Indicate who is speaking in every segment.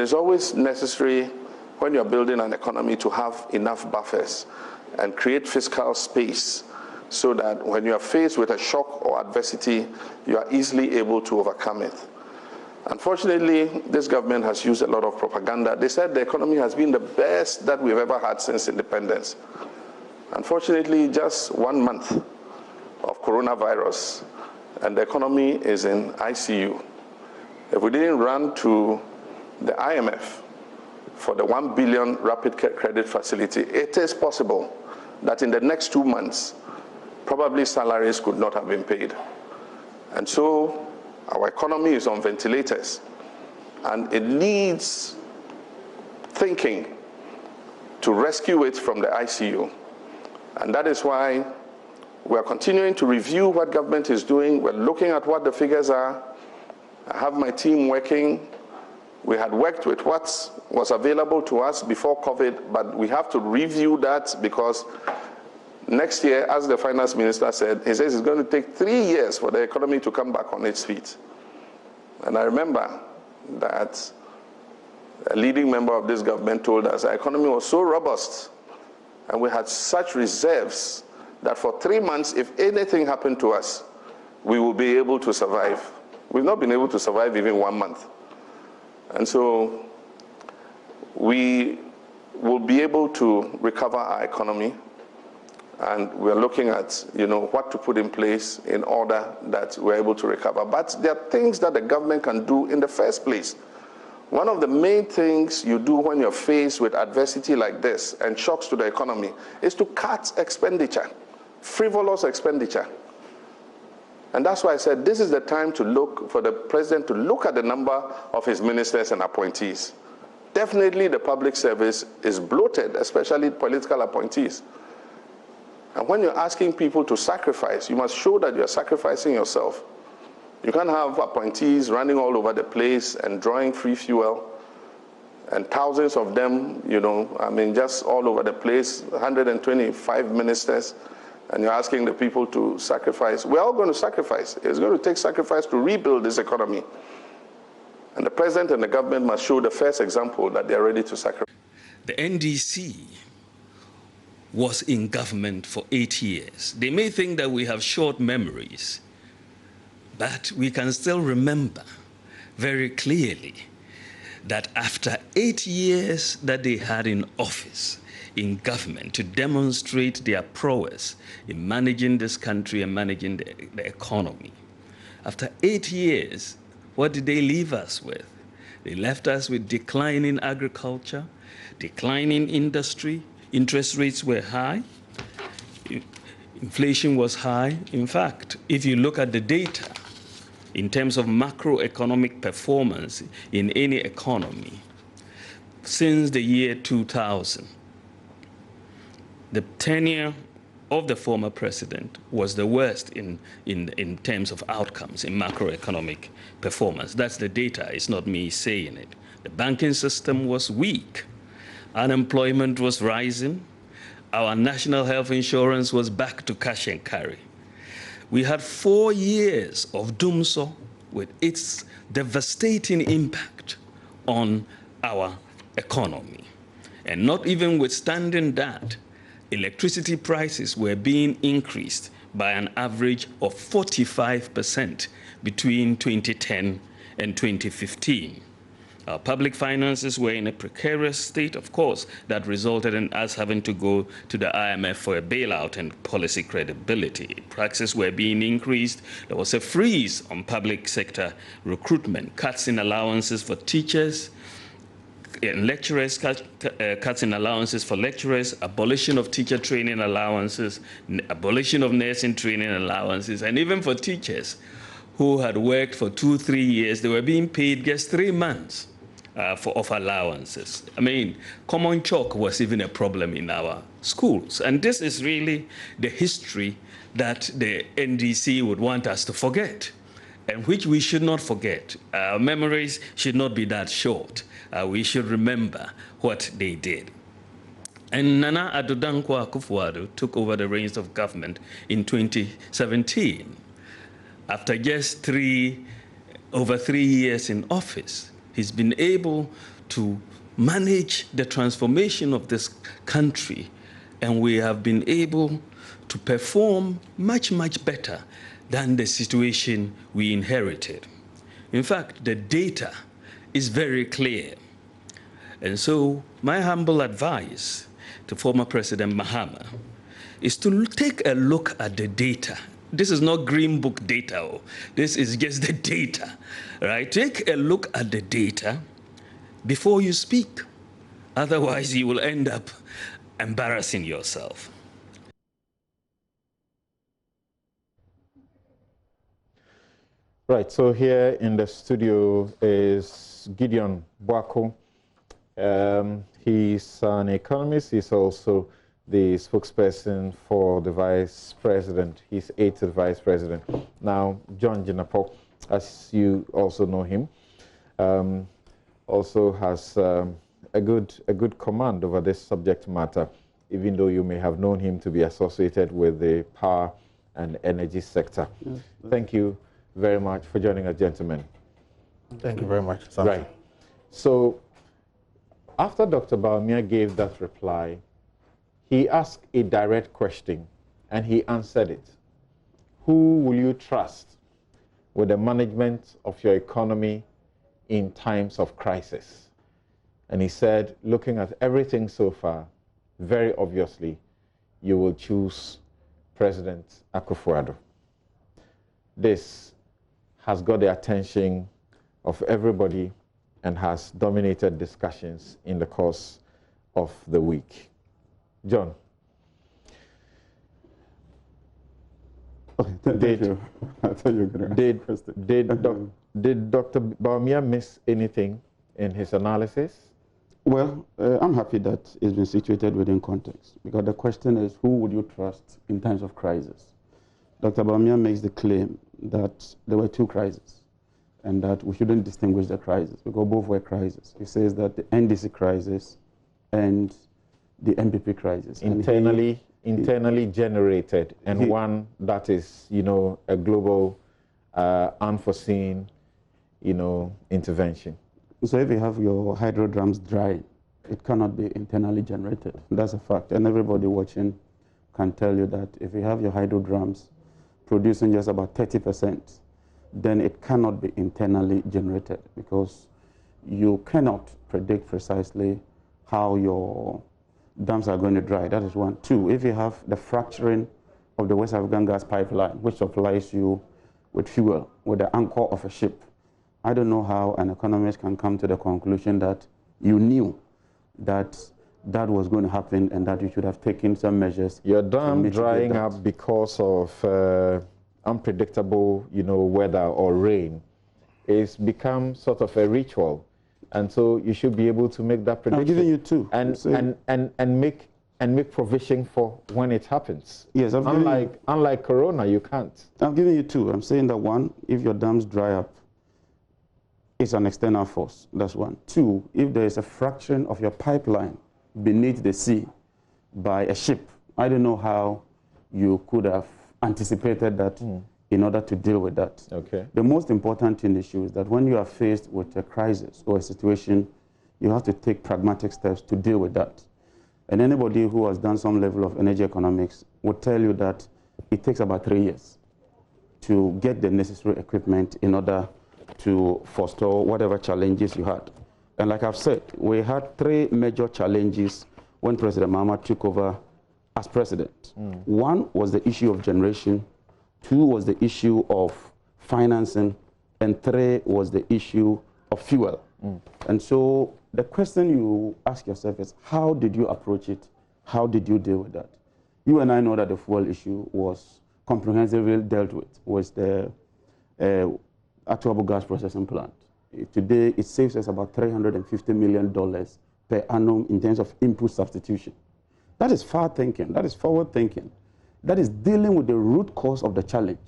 Speaker 1: is always necessary when you're building an economy to have enough buffers and create fiscal space so that when you are faced with a shock or adversity, you are easily able to overcome it. Unfortunately, this government has used a lot of propaganda. They said the economy has been the best that we've ever had since independence. Unfortunately, just 1 month of coronavirus, and the economy is in ICU. If we didn't run to the IMF for the 1 billion rapid credit facility, it is possible that in the next 2 months, probably salaries could not have been paid. And so our economy is on ventilators, and it needs thinking to rescue it from the ICU. And that is why we're continuing to review what government is doing. We're looking at what the figures are. I have my team working. We had worked with what was available to us before COVID, but we have to review that because next year, as the finance minister said, he says it's going to take 3 years for the economy to come back on its feet. And I remember that a leading member of this government told us our economy was so robust and we had such reserves that for 3 months, if anything happened to us, we will be able to survive. We've not been able to survive even 1 month. And so we will be able to recover our economy. And we're looking at, what to put in place in order that we're able to recover. But there are things that the government can do in the first place. One of the main things you do when you're faced with adversity like this and shocks to the economy is to cut expenditure, frivolous expenditure. And that's why I said this is the time to look for the president to look at the number of his ministers and appointees. Definitely the public service is bloated, especially political appointees. And when you're asking people to sacrifice, you must show that you're sacrificing yourself. You can't have appointees running all over the place and drawing free fuel, and thousands of them, just all over the place, 125 ministers, and you're asking the people to sacrifice. We're all going to sacrifice. It's going to take sacrifice to rebuild this economy. And the president and the government must show the first example that they're ready to sacrifice.
Speaker 2: The NDC was in government for 8 years. They may think that we have short memories, but we can still remember very clearly that after 8 years that they had in office, in government, to demonstrate their prowess in managing this country and managing the economy, after 8 years, what did they leave us with? They left us with declining agriculture, declining industry. Interest rates were high, inflation was high. In fact, if you look at the data in terms of macroeconomic performance in any economy, since the year 2000, the tenure of the former president was the worst in terms of outcomes in macroeconomic performance. That's the data, it's not me saying it. The banking system was weak. Unemployment was rising. Our national health insurance was back to cash and carry. We had 4 years of dumsor with its devastating impact on our economy. And not even withstanding that, electricity prices were being increased by an average of 45% between 2010 and 2015. Our public finances were in a precarious state, of course, that resulted in us having to go to the IMF for a bailout and policy credibility. Taxes were being increased. There was a freeze on public sector recruitment, cuts in allowances for teachers and lecturers, cuts in allowances for lecturers, abolition of teacher training allowances, abolition of nursing training allowances, and even for teachers who had worked for 2-3 years, they were being paid just 3 months of allowances. I mean, common chalk was even a problem in our schools. And this is really the history that the NDC would want us to forget, and which we should not forget. Our memories should not be that short. We should remember what they did. And Nana Addo Dankwa Akufo-Addo took over the reins of government in 2017. After just over 3 years in office, he's been able to manage the transformation of this country, and we have been able to perform much, much better than the situation we inherited. In fact, the data is very clear. And so my humble advice to former President Mahama is to take a look at the data. This is not Green Book data. This is just the data, right? Take a look at the data before you speak. Otherwise, you will end up embarrassing yourself.
Speaker 3: Right, so here in the studio is Gideon Boako. He's an economist. He's also the spokesperson for the vice president. He's aide to the vice president. Now, John Jinapor, as you also know him, also has a good command over this subject matter, even though you may have known him to be associated with the power and energy sector. Yes. Thank you very much for joining us, gentlemen.
Speaker 4: Thank you very much.
Speaker 3: Right. So, after Dr. Bawumia gave that reply, he asked a direct question, and he answered it. Who will you trust with the management of your economy in times of crisis? And he said, looking at everything so far, very obviously, you will choose President Akufo-Addo. This has got the attention of everybody and has dominated discussions in the course of the week. John.
Speaker 4: Okay, thank you. I thought you were going to ask
Speaker 3: did Dr. Bawumia miss anything in his analysis?
Speaker 4: Well, I'm happy that it's been situated within context, because the question is, who would you trust in times of crisis? Dr. Bawumia makes the claim that there were two crises, and that we shouldn't distinguish the crises, because both were crises. He says that the NDC crisis and the MPP crisis.
Speaker 3: Internally generated, and one that is, a global, unforeseen, intervention.
Speaker 4: So if you have your hydro drums dry, it cannot be internally generated. That's a fact. And everybody watching can tell you that if you have your hydro drums producing just about 30%, then it cannot be internally generated, because you cannot predict precisely how your dams are going to dry. That is one. Two, if you have the fracturing of the West African gas pipeline, which supplies you with fuel, with the anchor of a ship, I don't know how an economist can come to the conclusion that you knew that that was going to happen and that you should have taken some measures.
Speaker 3: Your dam drying up because of unpredictable, weather or rain, it's become sort of a ritual, and so you should be able to make that prediction.
Speaker 4: I'm giving you two,
Speaker 3: and make provision for when it happens.
Speaker 4: Yes,
Speaker 3: unlike Corona, you can't.
Speaker 4: I'm giving you two. I'm saying that one, if your dams dry up, it's an external force. That's one. Two, if there is a fracturing of your pipeline beneath the sea by a ship, I don't know how you could have anticipated that in order to deal with that.
Speaker 3: Okay.
Speaker 4: The most important issue is that when you are faced with a crisis or a situation, you have to take pragmatic steps to deal with that. And anybody who has done some level of energy economics will tell you that it takes about 3 years to get the necessary equipment in order to forestall whatever challenges you had. And like I've said, we had 3 major challenges when President Mahama took over as president. One was the issue of generation, 2 was the issue of financing, and 3 was the issue of fuel. And so the question you ask yourself is, how did you approach it? How did you deal with that? You and I know that the fuel issue was comprehensively dealt with the Atuabo gas processing plant. Today, it saves us about $350 million per annum in terms of input substitution. That is far thinking, that is forward thinking. That is dealing with the root cause of the challenge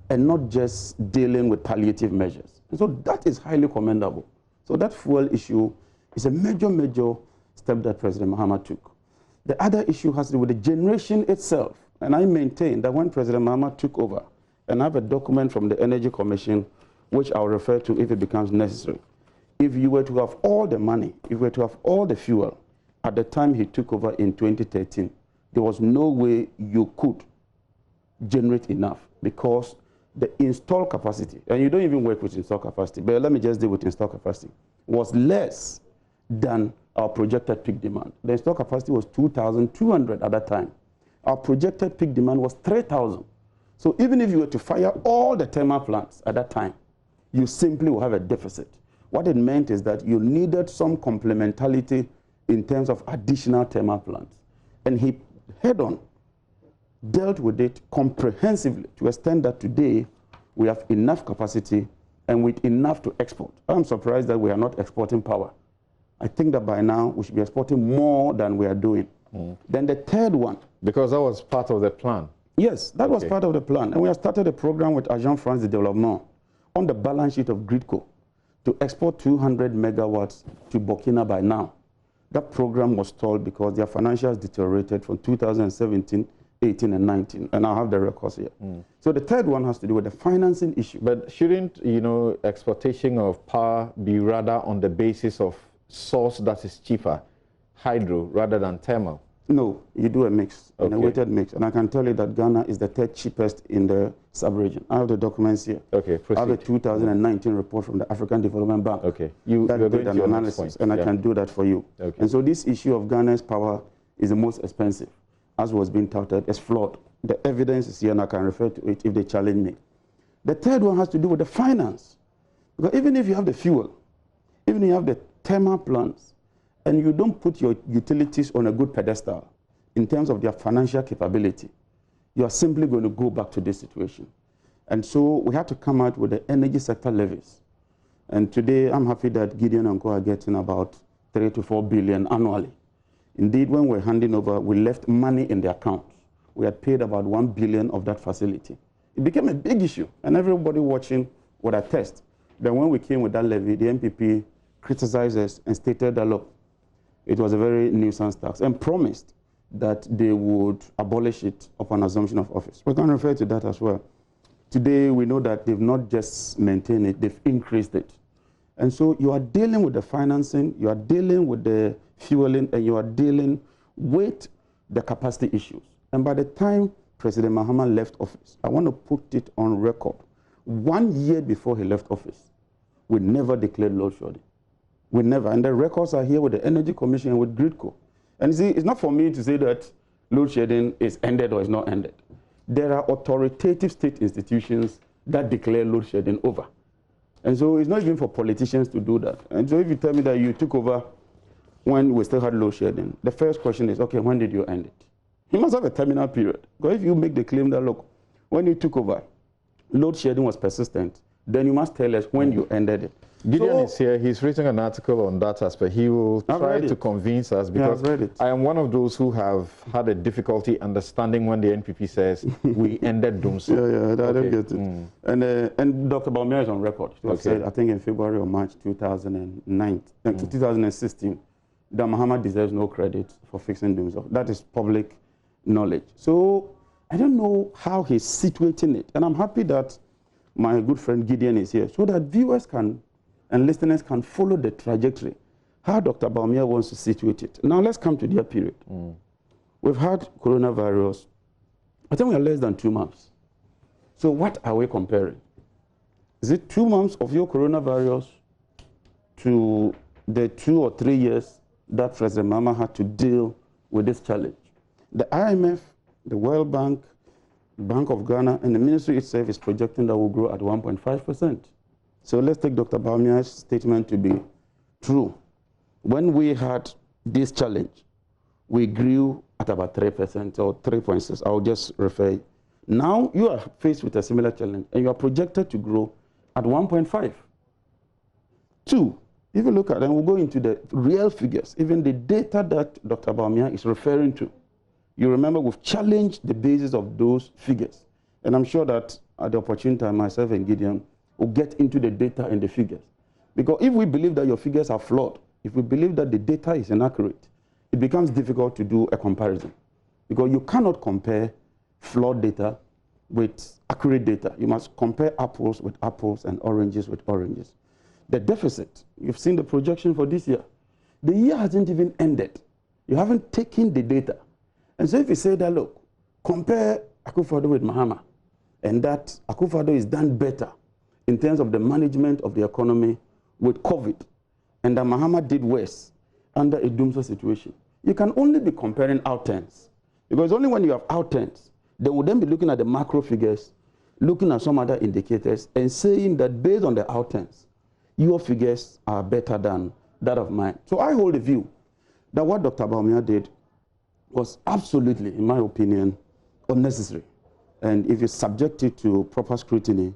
Speaker 4: and not just dealing with palliative measures. And so that is highly commendable. So that fuel issue is a major, major step that President Mahama took. The other issue has to do with the generation itself. And I maintain that when President Mahama took over, and I have a document from the Energy Commission, which I'll refer to if it becomes necessary, if you were to have all the money, if you were to have all the fuel, at the time he took over in 2013, there was no way you could generate enough because the installed capacity, and you don't even work with installed capacity, but let me just deal with installed capacity, was less than our projected peak demand. The installed capacity was 2,200 at that time. Our projected peak demand was 3,000. So even if you were to fire all the thermal plants at that time, you simply will have a deficit. What it meant is that you needed some complementarity in terms of additional thermal plants. And he head-on dealt with it comprehensively to extend that today we have enough capacity and with enough to export. I'm surprised that we are not exporting power. I think that by now we should be exporting more than we are doing. Then the third one.
Speaker 3: Because that was part of the plan.
Speaker 4: Yes, that was part of the plan. And we have started a program with Agence France de Développement on the balance sheet of Gridco to export 200 megawatts to Burkina by now. That program was stalled because their financials deteriorated from 2017, 18, and 19. And I have the records here. So the third one has to do with the financing issue.
Speaker 3: But shouldn't, exportation of power be rather on the basis of source that is cheaper, hydro, rather than thermal?
Speaker 4: No, you do a mix, a weighted mix. And I can tell you that Ghana is the third cheapest in the sub-region. I have the documents here.
Speaker 3: Okay, proceed.
Speaker 4: I have a 2019 report from the African Development Bank.
Speaker 3: Okay.
Speaker 4: That did an analysis, and I can do that for you.
Speaker 3: Okay.
Speaker 4: And so this issue of Ghana's power is the most expensive, as was being touted, is flawed. The evidence is here, and I can refer to it if they challenge me. The third one has to do with the finance. Because even if you have the fuel, even if you have the thermal plants, and you don't put your utilities on a good pedestal in terms of their financial capability, you are simply going to go back to this situation. And so we have to come out with the energy sector levies. And today, I'm happy that Gideon and Co are getting about 3 to 4 billion annually. Indeed, when we're handing over, we left money in the account. We had paid about 1 billion of that facility. It became a big issue, and everybody watching would attest. Then when we came with that levy, the MPP criticized us and stated that, look, it was a very nuisance tax, and promised that they would abolish it upon assumption of office. We can refer to that as well. Today, we know that they've not just maintained it, they've increased it. And so you are dealing with the financing, you are dealing with the fueling, and you are dealing with the capacity issues. And by the time President Mahama left office, I want to put it on record, 1 year before he left office, we never declared load shedding. We never. And the records are here with the Energy Commission and with Gridco. And you see, it's not for me to say that load shedding is ended or is not ended. There are authoritative state institutions that declare load shedding over. And so it's not even for politicians to do that. And so if you tell me that you took over when we still had load shedding, the first question is, okay, when did you end it? You must have a terminal period. Because if you make the claim that, look, when you took over, load shedding was persistent, then you must tell us when you ended it.
Speaker 3: Gideon is here. He's written an article on that aspect. He will try to convince us, because I am one of those who have had a difficulty understanding when the NPP says we ended dumsor.
Speaker 4: I don't get it. And Dr. Bawumia is on record. He said, I think in February or March 2016, that Mahama deserves no credit for fixing dumsor. That is public knowledge. So I don't know how he's situating it. And I'm happy that my good friend Gideon is here, so that viewers can and listeners can follow the trajectory, how Dr. Bawumia wants to situate it. Now let's come to their period. We've had coronavirus. I think we are less than 2 months. So what are we comparing? Is it 2 months of your coronavirus to the 2 or 3 years that President Mahama had to deal with this challenge? The IMF, the World Bank, Bank of Ghana, and the ministry itself is projecting that will grow at 1.5%. So let's take Dr. Bawumia's statement to be true. When we had this challenge, we grew at about 3% or 3.6. I'll just refer. Now you are faced with a similar challenge, and you are projected to grow at 1.5. 2, if you look at, and we'll go into the real figures, even the data that Dr. Bawumia is referring to, you remember we've challenged the basis of those figures. And I'm sure that at the opportune time, myself and Gideon will get into the data and the figures. Because if we believe that your figures are flawed, if we believe that the data is inaccurate, it becomes difficult to do a comparison. Because you cannot compare flawed data with accurate data. You must compare apples with apples and oranges with oranges. The deficit, you've seen the projection for this year. The year hasn't even ended. You haven't taken the data. And so if you say that, look, compare Akufo-Addo with Mahama, and that Akufo-Addo is done better in terms of the management of the economy with COVID, and that Mahama did worse under a dumsor situation, you can only be comparing outturns. Because only when you have outturns, they will then be looking at the macro figures, looking at some other indicators, and saying that based on the outturns, your figures are better than that of mine. So I hold the view that what Dr. Bawumia did was absolutely, in my opinion, unnecessary. And if you subject it to proper scrutiny,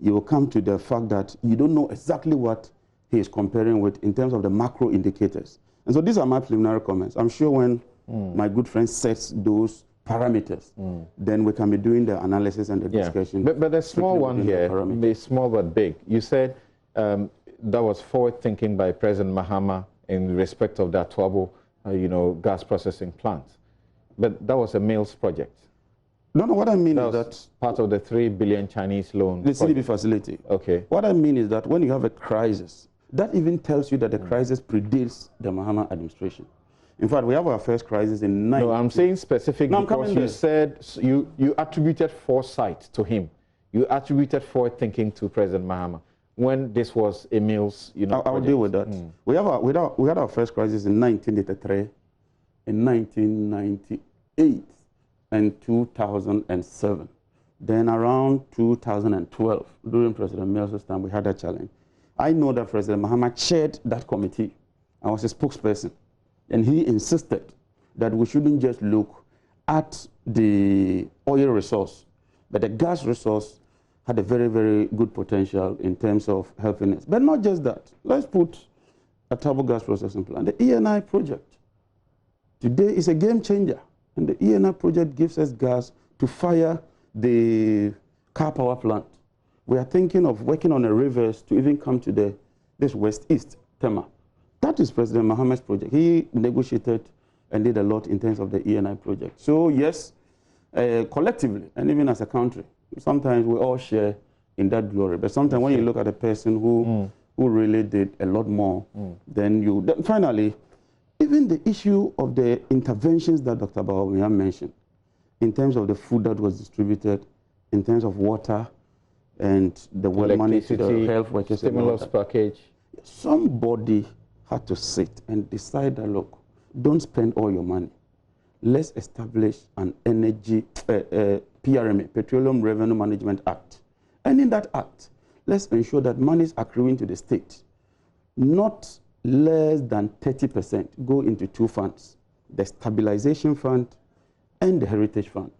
Speaker 4: you will come to the fact that you don't know exactly what he is comparing with in terms of the macro indicators. And so these are my preliminary comments. I'm sure when my good friend sets those parameters, then we can be doing the analysis and the discussion.
Speaker 3: But the small one here, the small but big. You said that was forward thinking by President Mahama in respect of that Twabo, gas processing plant. But that was a Mills project.
Speaker 4: No, what I mean
Speaker 3: that
Speaker 4: is that
Speaker 3: part of the 3 billion Chinese loan.
Speaker 4: The CDB facility.
Speaker 3: Okay.
Speaker 4: What I mean is that when you have a crisis, that even tells you that the crisis predates the Mahama administration. In fact, we have our first crisis in 19...
Speaker 3: No, I'm saying specific because you said you attributed foresight to him. You attributed forward thinking to President Mahama when this was a Mills,
Speaker 4: I'll deal with that. We had our first crisis in 1983, in 1998, and 2007. Then around 2012, during President Mills' time, we had a challenge. I know that President Mahama chaired that committee. I was a spokesperson. And he insisted that we shouldn't just look at the oil resource, but the gas resource had a very, very good potential in terms of helping us. But not just that. Let's put a turbo gas processing plant, the ENI project. Today is a game changer. And the ENI project gives us gas to fire the car power plant. We are thinking of working on a reverse to even come to this West-East Tema. That is President Mahama's project. He negotiated and did a lot in terms of the ENI project. So yes, collectively, and even as a country, sometimes we all share in that glory. But sometimes when you look at a person who really did a lot more, then finally, even the issue of the interventions that Dr. Bawumia mentioned, in terms of the food that was distributed, in terms of water, and the money to the health workers,
Speaker 3: stimulus package.
Speaker 4: Somebody had to sit and decide that, look, don't spend all your money. Let's establish an energy, PRMA, Petroleum Revenue Management Act. And in that act, let's ensure that monies accruing to the state, not less than 30% go into two funds, the Stabilization Fund and the Heritage Fund.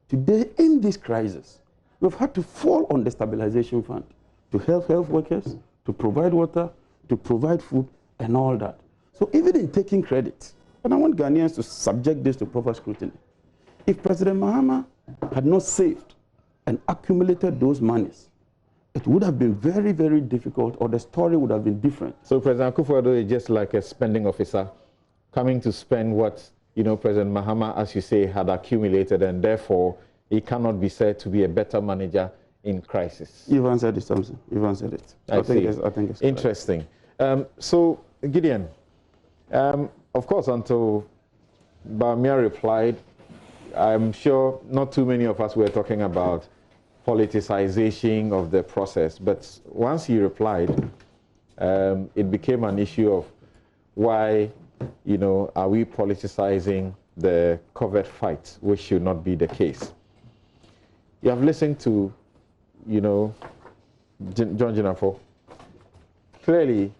Speaker 4: Today, in this crisis, we've had to fall on the Stabilization Fund to help health workers, to provide water, to provide food, and all that. So even in taking credit, and I want Ghanaians to subject this to proper scrutiny, if President Mahama had not saved and accumulated those monies, it would have been very, very difficult, or the story would have been different.
Speaker 3: So President Akufo-Addo is just like a spending officer coming to spend what, President Mahama, as you say, had accumulated, and therefore he cannot be said to be a better manager in crisis.
Speaker 4: You've answered it, Thompson. You've answered it. I think it's
Speaker 3: interesting. So, Gideon, of course, until Bawumia replied, I'm sure not too many of us were talking about politicization of the process, but once he replied, it became an issue of why, are we politicizing the COVID fight, which should not be the case. You have listened to, John Jinapor. Clearly,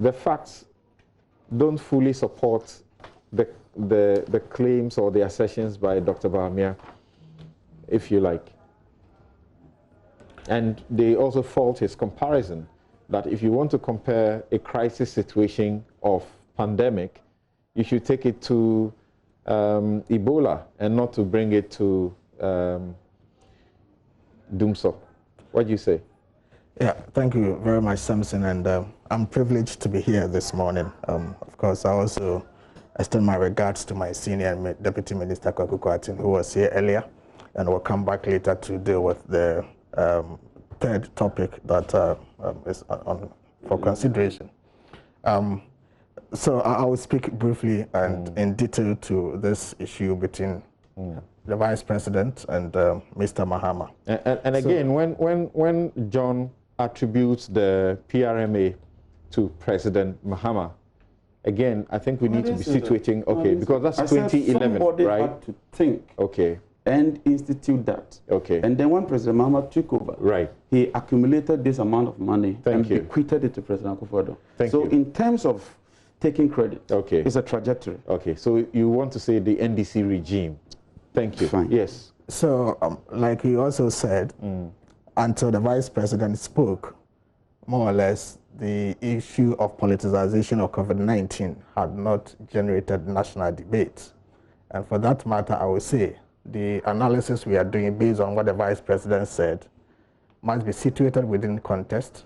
Speaker 3: the facts don't fully support the claims or the assertions by Dr. Bawumia, if you like. And they also fault his comparison that if you want to compare a crisis situation of pandemic, you should take it to Ebola and not to bring it to dumsor. What do you say?
Speaker 5: Yeah, thank you very much, Samson, and I'm privileged to be here this morning. Of course, I also extend my regards to my senior Deputy Minister Kwaku Kwarteng, who was here earlier, and will come back later to deal with the third topic that is for consideration. So I will speak briefly and in detail to this issue between the Vice President and Mr. Mahama.
Speaker 3: And again, when John attributes the PRMA to President Mahama, again, I think we need to be situating, okay, because that's 2011,
Speaker 4: somebody
Speaker 3: right?
Speaker 4: Had to think,
Speaker 3: okay,
Speaker 4: and institute that,
Speaker 3: okay,
Speaker 4: and then when President Mahama took over,
Speaker 3: right,
Speaker 4: he accumulated this amount of money and bequeathed it to President Akufo-Addo. So in terms of taking credit, okay, it's a trajectory.
Speaker 3: Okay, so you want to say the NDC regime? Thank you.
Speaker 4: Fine.
Speaker 3: Yes.
Speaker 5: So, like he also said, until the Vice President spoke, more or less, the issue of politicization of COVID-19 had not generated national debate. And for that matter, I would say the analysis we are doing based on what the Vice President said must be situated within context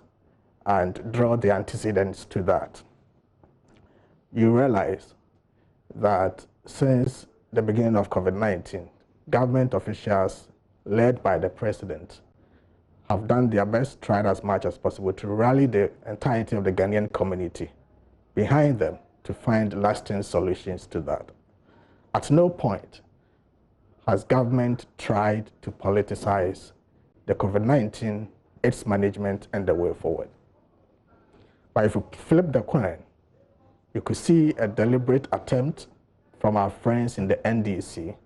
Speaker 5: and draw the antecedents to that. You realize that since the beginning of COVID-19, government officials led by the President have done their best, tried as much as possible to rally the entirety of the Ghanaian community behind them to find lasting solutions to that. At no point has government tried to politicize the COVID-19, its management, and the way forward. But if you flip the coin, you could see a deliberate attempt from our friends in the NDC,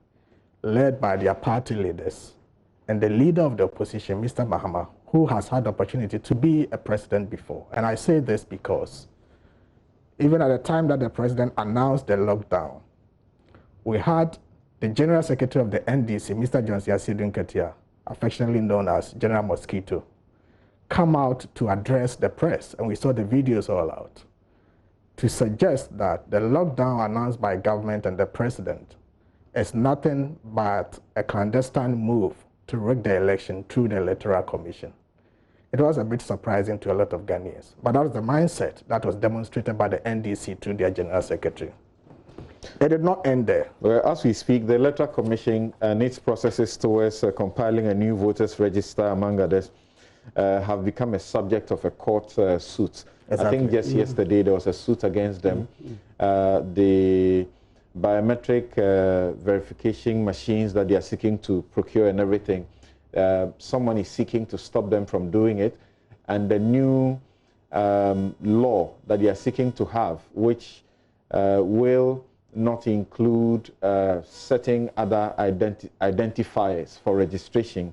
Speaker 5: led by their party leaders, and the leader of the opposition, Mr. Mahama, who has had the opportunity to be a president before. And I say this because even at the time that the president announced the lockdown, we had the General Secretary of the NDC, Mr. Johnson Asidun Ketia, affectionately known as General Mosquito, come out to address the press, and we saw the videos all out, to suggest that the lockdown announced by government and the president is nothing but a clandestine move to rig the election through the Electoral Commission. It was a bit surprising to a lot of Ghanaians, but that was the mindset that was demonstrated by the NDC through their General Secretary. It did not end there.
Speaker 3: Well, as we speak, the Electoral Commission and its processes towards compiling a new voters register, among others, have become a subject of a court suit. Exactly. I think just yesterday there was a suit against them. The biometric verification machines that they are seeking to procure and everything, someone is seeking to stop them from doing it. And the new law that they are seeking to have, which will not include certain other identifiers for registration,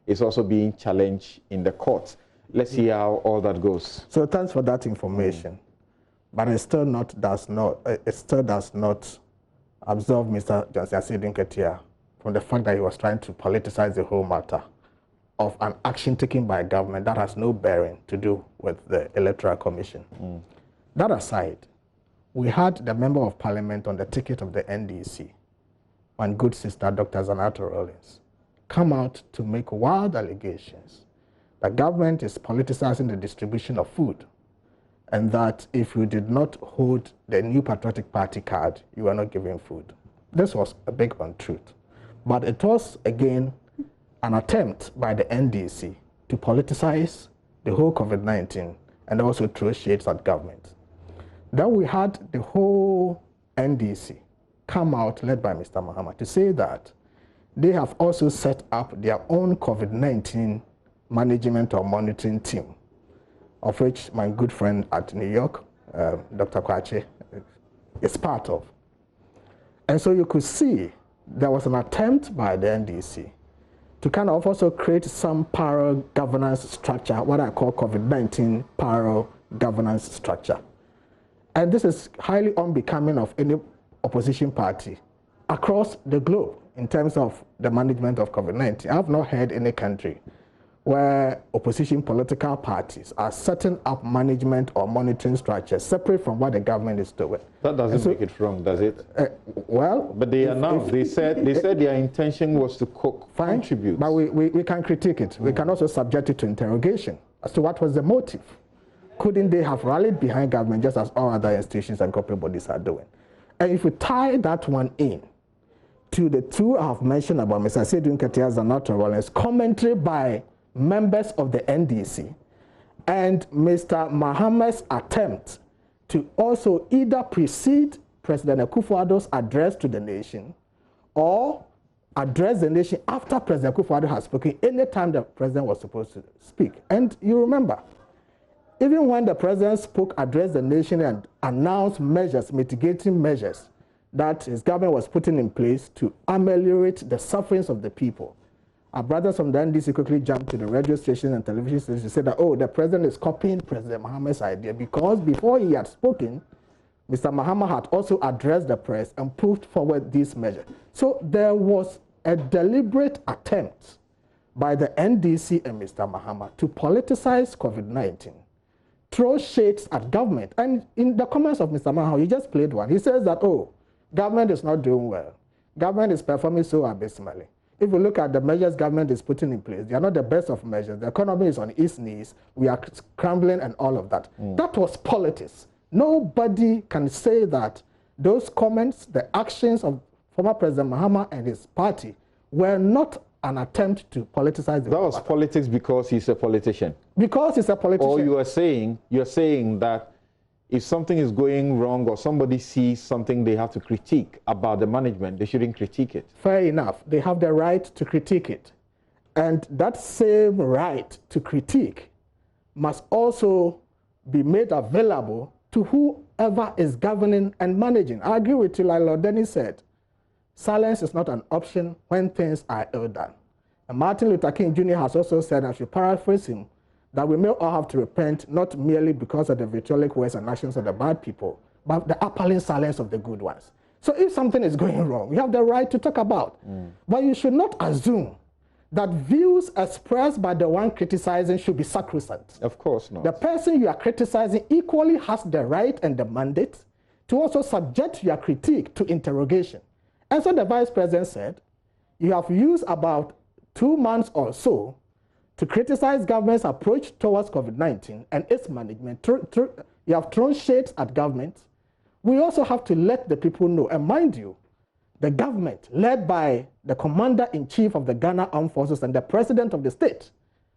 Speaker 3: is also being challenged in the court. Let's see how all that goes.
Speaker 5: So thanks for that information. But it still does not absolve Mr. Johnson Asidun Ketia from the fact that he was trying to politicize the whole matter of an action taken by government that has no bearing to do with the Electoral Commission. That aside, we had the Member of Parliament on the ticket of the NDC, my good sister, Dr. Zanato Rollins, come out to make wild allegations that government is politicizing the distribution of food, and that if you did not hold the New Patriotic Party card, you were not given food. This was a big untruth. But it was, again, an attempt by the NDC to politicize the whole COVID-19 and also throw shades at government. Then we had the whole NDC come out, led by Mr. Mahama, to say that they have also set up their own COVID-19 management or monitoring team, of which my good friend at New York, Dr. Kwache, is part of. And so you could see there was an attempt by the NDC to kind of also create some parallel governance structure, what I call COVID-19 parallel governance structure. And this is highly unbecoming of any opposition party across the globe in terms of the management of COVID-19. I have not heard any country where opposition political parties are setting up management or monitoring structures separate from what the government is doing.
Speaker 3: That doesn't make it wrong, does it?
Speaker 5: Well,
Speaker 3: but they announced. They said their intention was to contribute.
Speaker 5: But we can critique it. We can also subject it to interrogation as to what was the motive. Couldn't they have rallied behind government just as all other institutions and corporate bodies are doing? And if we tie that one in to the two I have mentioned about Mr. Asidun Ketia's and Dr. Rollins, commentary by members of the NDC and Mr. Mahama's attempt to also either precede President Akufo-Addo's address to the nation or address the nation after President Akufo-Addo has spoken anytime the president was supposed to speak. And you remember, even when the president spoke, addressed the nation and announced measures, mitigating measures that his government was putting in place to ameliorate the sufferings of the people, our brothers from the NDC quickly jumped to the radio stations and television stations to say that, oh, the president is copying President Mahama's idea, because before he had spoken, Mr. Mahama had also addressed the press and put forward these measures. So there was a deliberate attempt by the NDC and Mr. Mahama to politicize COVID-19, throw shades at government. And in the comments of Mr. Mahama, he just played one. He says that, oh, government is not doing well. Government is performing so abysmally. If you look at the measures government is putting in place, they are not the best of measures. The economy is on its knees. We are scrambling and all of that. That was politics. Nobody can say that those comments, the actions of former President Mahama and his party were not an attempt to politicize the
Speaker 3: That was politics because he's a politician. Because
Speaker 5: he's a politician.
Speaker 3: Or you're saying that if something is going wrong or somebody sees something they have to critique about the management, they shouldn't critique it.
Speaker 5: Fair enough. They have the right to critique it. And that same right to critique must also be made available to whoever is governing and managing. I agree with you, like Lord Dennis said. Silence is not an option when things are ill done. And Martin Luther King Jr. has also said, I should paraphrase him, that we may all have to repent, not merely because of the vitriolic words and actions of the bad people, but the appalling silence of the good ones. So if something is going wrong, you have the right to talk about. But you should not assume that views expressed by the one criticizing should be sacrosanct.
Speaker 3: Of course not.
Speaker 5: The person you are criticizing equally has the right and the mandate to also subject your critique to interrogation. And so the vice president said, you have used about 2 months or so to criticize government's approach towards COVID-19 and its management. You have thrown shades at government. We also have to let the people know, and mind you, the government, led by the commander-in-chief of the Ghana Armed Forces and the president of the state,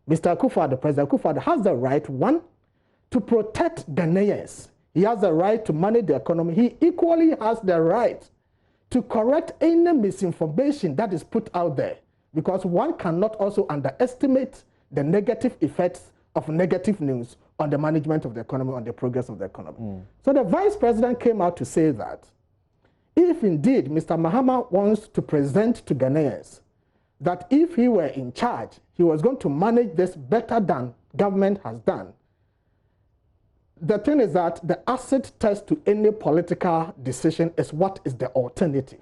Speaker 5: Mr. Akufo-Addo, President Akufo-Addo, has the right, one, to protect Ghanaians. He has the right to manage the economy. He equally has the right to correct any misinformation that is put out there, because one cannot also underestimate the negative effects of negative news on the management of the economy, on the progress of the economy. So the vice president came out to say that if indeed Mr. Mahama wants to present to Ghanaians that if he were in charge, he was going to manage this better than government has done, the thing is that the acid test to any political decision is what is the alternative.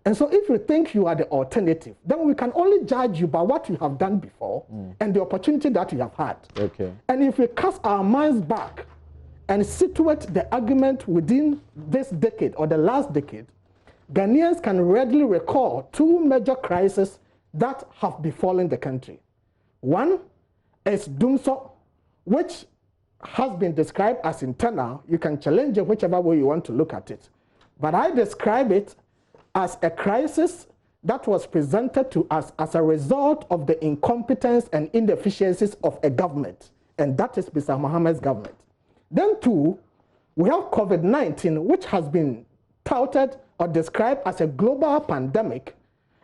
Speaker 5: And so if you think you are the alternative, then we can only judge you by what you have done before and the opportunity that you have had.
Speaker 3: Okay.
Speaker 5: And if we cast our minds back and situate the argument within this decade or the last decade, Ghanaians can readily recall 2 major crises that have befallen the country. One is dumsor, which has been described as internal. You can challenge it whichever way you want to look at it. But I describe it as a crisis that was presented to us as a result of the incompetence and inefficiencies of a government. And that is Mr. Mahama's government. Then 2, we have COVID-19, which has been touted or described as a global pandemic,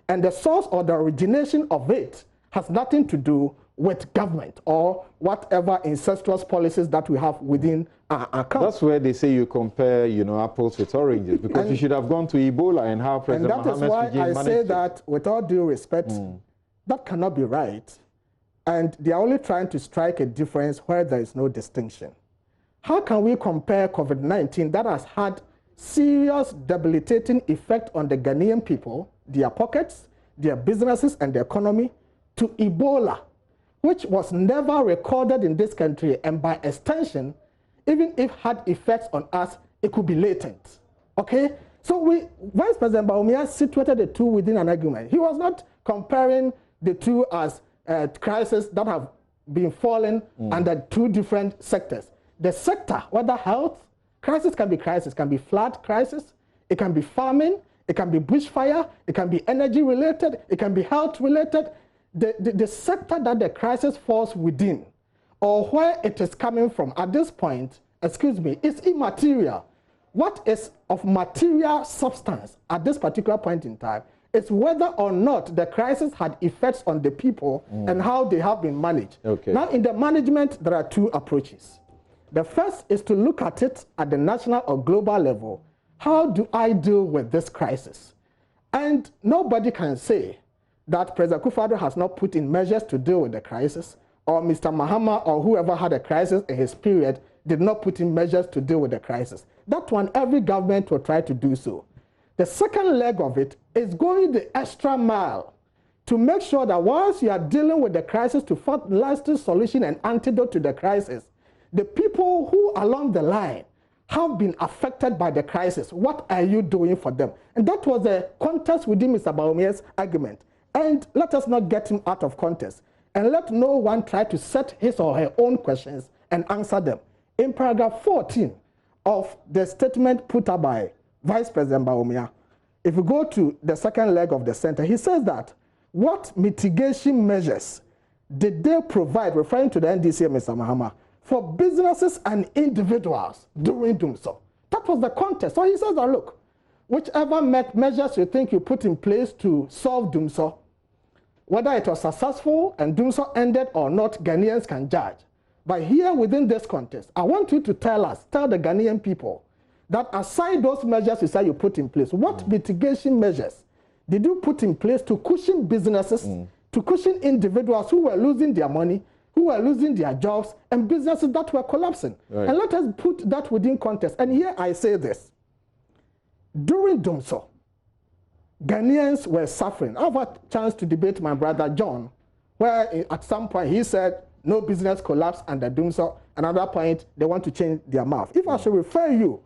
Speaker 5: and the source or the origination of it has nothing to do with government or whatever incestuous policies that we have within our country.
Speaker 3: That's where they say you compare, apples with oranges, because you should have gone to Ebola and how President Mahama's regime managed it.
Speaker 5: And that is why I say that, with all due respect, that cannot be right. And they are only trying to strike a difference where there is no distinction. How can we compare COVID-19 that has had serious debilitating effect on the Ghanaian people, their pockets, their businesses, and the economy, to Ebola, which was never recorded in this country, and by extension, even if had effects on us, it could be latent. Okay? So Vice President Bawumia situated the two within an argument. He was not comparing the two as crises that have been fallen under 2 different sectors. The sector, whether health, crisis, can be flood crisis, it can be farming, it can be bushfire, it can be energy related, it can be health related. the sector that the crisis falls within, or where it is coming from at this point, excuse me, is immaterial. What is of material substance at this particular point in time is whether or not the crisis had effects on the people and how they have been managed.
Speaker 3: Okay.
Speaker 5: Now, in the management, there are two approaches. The first is to look at it at the national or global level. How do I deal with this crisis? And nobody can say that President Akufo-Addo has not put in measures to deal with the crisis, or Mr. Mahama or whoever had a crisis in his period did not put in measures to deal with the crisis. That one, every government will try to do so. The second leg of it is going the extra mile to make sure that once you are dealing with the crisis, to find lasting solution and antidote to the crisis, the people who along the line have been affected by the crisis, what are you doing for them? And that was a contest within Mr. Bawumia's argument. And let us not get him out of context. And let no one try to set his or her own questions and answer them. In paragraph 14 of the statement put up by Vice President Bawumia, if you go to the second leg of the sentence, he says that what mitigation measures did they provide, referring to the NDC and Mr. Mahama, for businesses and individuals during dumsor? That was the context. So he says that, look, whichever measures you think you put in place to solve dumsor, whether it was successful and dumsor ended or not, Ghanaians can judge. But here within this context, I want you to tell the Ghanaian people, that aside those measures you say you put in place, what mitigation measures did you put in place to cushion businesses, to cushion individuals who were losing their money, who were losing their jobs, and businesses that were collapsing? Right. And let us put that within context. And here I say this. During dumsor, Ghanaians were suffering. I've had a chance to debate my brother John, where at some point he said no business collapse under dumsor. Another point, they want to change their mouth. If I should refer you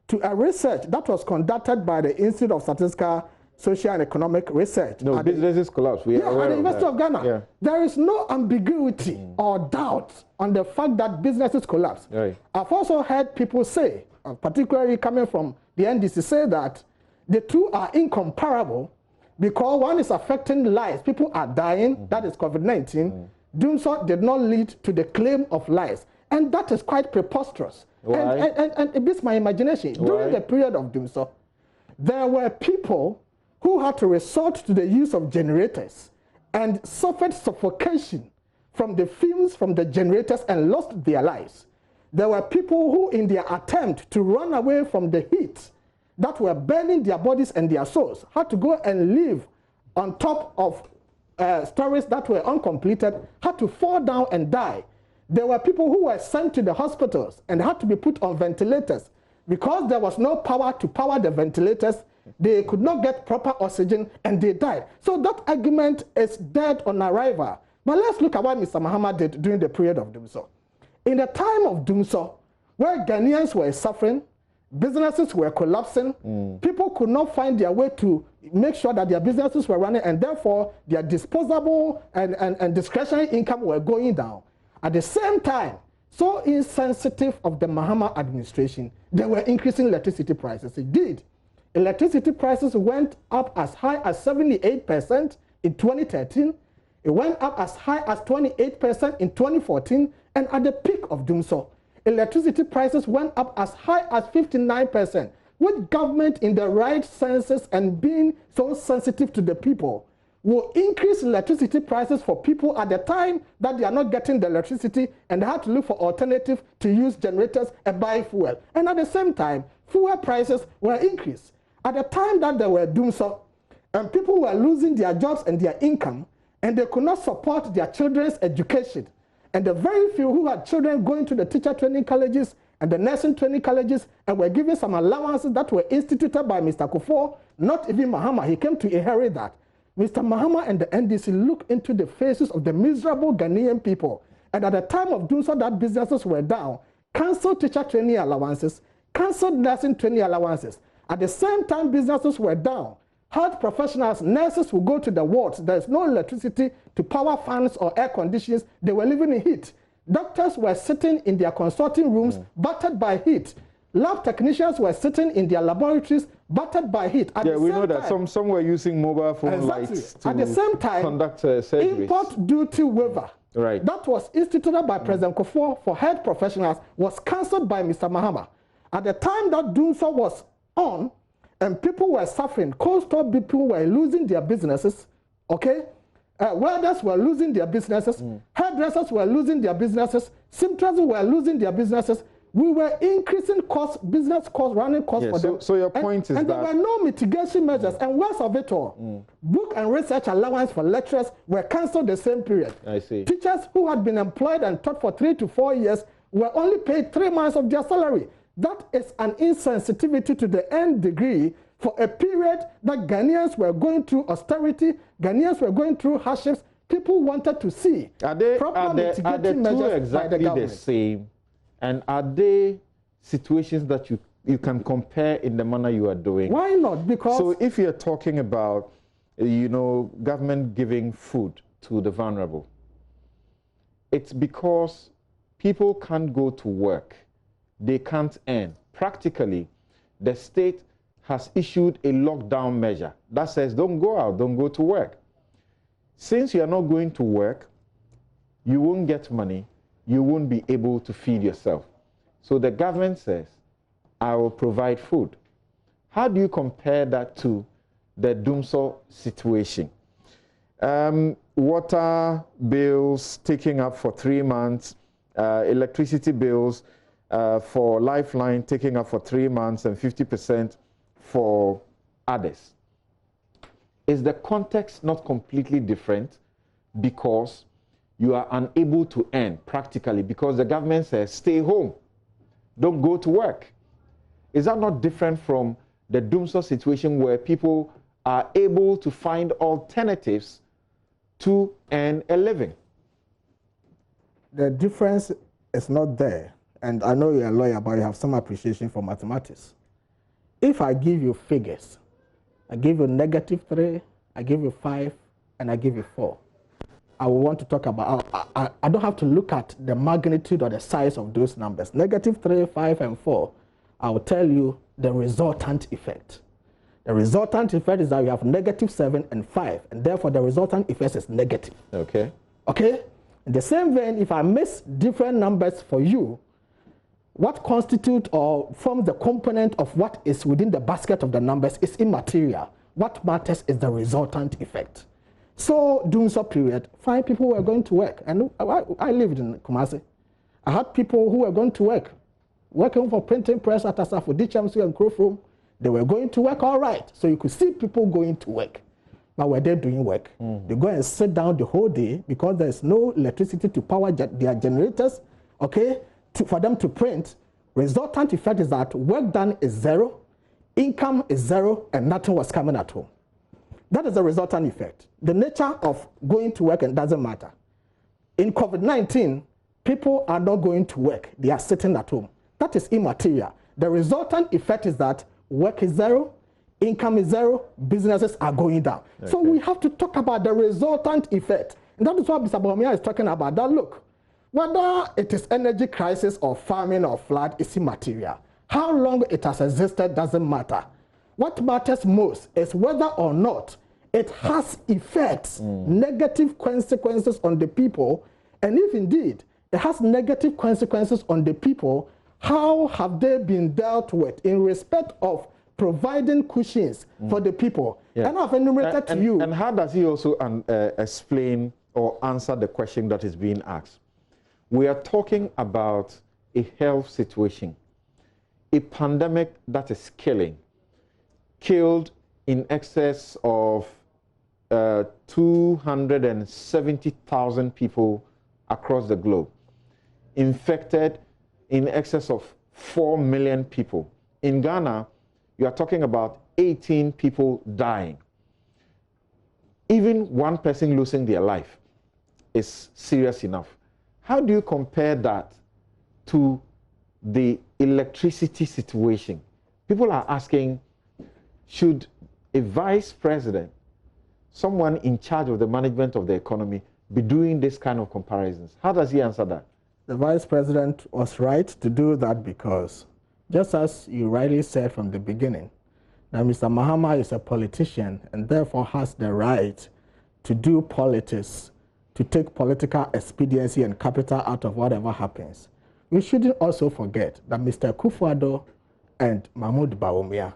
Speaker 5: to a research that was conducted by the Institute of Statistical, Social and Economic Research.
Speaker 3: No, businesses collapse. We are aware
Speaker 5: at the
Speaker 3: of
Speaker 5: University of Ghana.
Speaker 3: Yeah.
Speaker 5: There is no ambiguity or doubt on the fact that businesses collapse.
Speaker 3: Right.
Speaker 5: I've also heard people say, particularly coming from the NDC, say that the two are incomparable because one is affecting lives. People are dying. That is COVID-19. Dumsor did not lead to the claim of lives. And that is quite preposterous.
Speaker 3: Why?
Speaker 5: And it beats my imagination.
Speaker 3: Why?
Speaker 5: During the period of dumsor, there were people who had to resort to the use of generators and suffered suffocation from the fumes from the generators and lost their lives. There were people who, in their attempt to run away from the heat that were burning their bodies and their souls, had to go and live on top of stories that were uncompleted, had to fall down and die. There were people who were sent to the hospitals and had to be put on ventilators. Because there was no power to power the ventilators, they could not get proper oxygen and they died. So that argument is dead on arrival. But let's look at what Mr. Mahama did during the period of dumsor. In the time of dumsor, where Ghanaians were suffering, businesses were collapsing, people could not find their way to make sure that their businesses were running, and therefore their disposable and discretionary income were going down. At the same time, so insensitive of the Mahama administration, they were increasing electricity prices. Indeed, electricity prices went up as high as 78% in 2013. It went up as high as 28% in 2014. And at the peak of dumsor, electricity prices went up as high as 59%. With government in the right senses and being so sensitive to the people, will increase electricity prices for people at the time that they are not getting the electricity and they have to look for alternatives to use generators and buy fuel. And at the same time, fuel prices were increased. At the time that there were dumsor, and people were losing their jobs and their income, and they could not support their children's education. And the very few who had children going to the teacher training colleges and the nursing training colleges and were given some allowances that were instituted by Mr. Kufuor, not even Mahama, he came to inherit that. Mr. Mahama and the NDC looked into the faces of the miserable Ghanaian people. And at the time of dumsor that businesses were down, cancelled teacher training allowances, cancelled nursing training allowances. At the same time businesses were down, health professionals, nurses would go to the wards. There's no electricity to power fans or air conditions. They were living in heat. Doctors were sitting in their consulting rooms, battered by heat. Lab technicians were sitting in their laboratories, battered by heat.
Speaker 3: Yeah, we know that some were using mobile phone lights to
Speaker 5: at the same time,
Speaker 3: conduct surgeries.
Speaker 5: Import duty waiver
Speaker 3: right.
Speaker 5: that was instituted by President Kufuor for health professionals was cancelled by Mr. Mahama. At the time that dumsor was on, and people were suffering, cold store people were losing their businesses, okay? Welders were losing their businesses, hairdressers were losing their businesses, seamstresses were losing their businesses. We were increasing costs, business costs, running costs for them.
Speaker 3: So your point is
Speaker 5: that... And there were no mitigation measures, and worst of it all, book and research allowance for lecturers were cancelled the same period.
Speaker 3: I see.
Speaker 5: Teachers who had been employed and taught for 3 to 4 years were only paid 3 months of their salary. That is an insensitivity to the nth degree for a period that Ghanaians were going through austerity, Ghanaians were going through hardships. People wanted to see proper mitigating measures
Speaker 3: exactly
Speaker 5: by the government.
Speaker 3: The same? And are they situations that you can compare in the manner you are doing?
Speaker 5: Why not? Because...
Speaker 3: So if you're talking about, you know, government giving food to the vulnerable, it's because people can't go to work. They can't earn. Practically, the state has issued a lockdown measure that says don't go out, don't go to work. Since you are not going to work, you won't get money, you won't be able to feed yourself. So the government says, I will provide food. How do you compare that to the dumsor situation? Water bills taking up for 3 months, electricity bills for Lifeline taking up for 3 months and 50% for others. Is the context not completely different because you are unable to earn practically because the government says stay home, don't go to work? Is that not different from the dumsor situation where people are able to find alternatives to earn a living?
Speaker 5: The difference is not there. And I know you're a lawyer, but you have some appreciation for mathematics. If I give you figures, I give you -3, I give you 5, and I give you 4, I will want to talk about, I don't have to look at the magnitude or the size of those numbers. -3, 5, and 4, I will tell you the resultant effect. The resultant effect is that you have -7 and 5, and therefore the resultant effect is negative.
Speaker 3: Okay.
Speaker 5: Okay? In the same vein, if I miss different numbers for you, what constitutes or forms the component of what is within the basket of the numbers is immaterial. What matters is the resultant effect. So, dumsor period, 5 people were going to work. And I lived in Kumasi. I had people who were going to work, working for printing press at Asafo, Dichamsu and Krofrom. They were going to work all right. So you could see people going to work. But were they doing work? They go and sit down the whole day because there's no electricity to power their generators, okay? For them to print. Resultant effect is that work done is 0, income is 0, and nothing was coming at home. That is the resultant effect. The nature of going to work, and doesn't matter. In COVID-19, people are not going to work. They are sitting at home. That is immaterial. The resultant effect is that work is 0, income is 0, businesses are going down. Okay. So we have to talk about the resultant effect. And that is what Mr. Bawumia is talking about. That look, whether it is energy crisis or famine or flood is immaterial. How long it has existed doesn't matter. What matters most is whether or not it has effects, negative consequences on the people. And if indeed it has negative consequences on the people, how have they been dealt with in respect of providing cushions for the people? Yeah. And I've enumerated to you.
Speaker 3: And how does he also explain or answer the question that is being asked? We are talking about a health situation, a pandemic that is killed in excess of 270,000 people across the globe, infected in excess of 4 million people. In Ghana, you are talking about 18 people dying. Even one person losing their life is serious enough. How do you compare that to the electricity situation? People are asking, should a vice president, someone in charge of the management of the economy, be doing this kind of comparisons? How does he answer that?
Speaker 5: The vice president was right to do that because just as you rightly said from the beginning, that Mr. Mahama is a politician and therefore has the right to do politics, to take political expediency and capital out of whatever happens. We shouldn't also forget that Mr. Akufo-Addo and Mahmoud Bawumia